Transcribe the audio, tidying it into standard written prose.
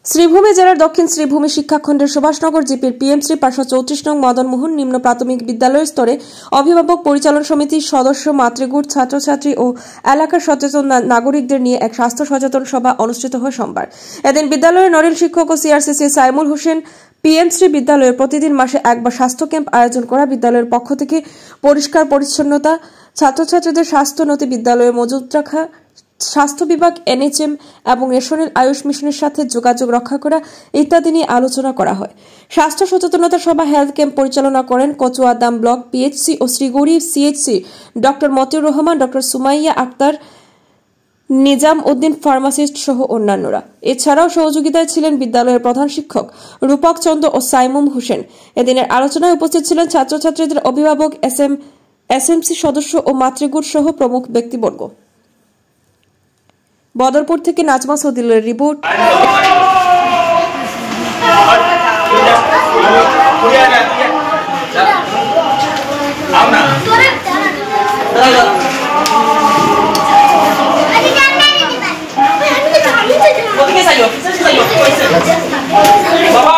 শ্রীভূমি জেলার দক্ষিণ শ্রীভূমি শিক্ষাখণ্ডের সুভাষনগর জিপির পিএমসি 534 নং মদনমোহন নিম্ন প্রাথমিক বিদ্যালয় স্তরে অভিভাবক পরিচালন সমিতির সদস্য, মাতৃগুট, ছাত্রছাত্রী ও এলাকার সচেতন নাগরিকদের নিয়ে এক স্বাস্থ্য সচেতন সভা অনুষ্ঠিত হয় সোমবার। এদিন বিদ্যালয়ের নরেল শিক্ষক ও সিআরসিসি সাইমুল হোসেন পিএমসি বিদ্যালয়ে প্রতিদিন মাসে একবার স্বাস্থ্য ক্যাম্প আয়োজন করা, বিদ্যালয়ের পক্ষ থেকে পরিষ্কার পরিচ্ছন্নতা, ছাত্রছাত্রীদের স্বাস্থ্য নথি বিদ্যালয়ে মজুত রাখা, স্বাস্থ্য বিভাগ, এনএচএম এবং ন্যাশনাল আয়ুষ মিশনের সাথে যোগাযোগ রক্ষা করা ইত্যাদি নিয়ে আলোচনা করা হয়। স্বাস্থ্য সচেতনতা সভা হেলথ ক্যাম্প পরিচালনা করেন কচুয়াদাম ব্লক পিএইচসি ও Shrigouri CHC doctor Matiur Rahman, doctor Sumaiya Akter, Nizam Uddin pharmacist সহ অন্যান্যরা। এছাড়াও সহযোগিতায় ছিলেন বিদ্যালয়ের প্রধান শিক্ষক রূপক চন্দ্র ও সাইমুম হোসেন। এদিনের আলোচনায় উপস্থিত ছিলেন ছাত্রছাত্রীদের অভিভাবক, এসএমসি সদস্য ও মাতৃগুট সহ প্রমুখ ব্যক্তিবর্গ। বদরপুর থেকে নাজমা সদিলের রিপোর্ট। বাবা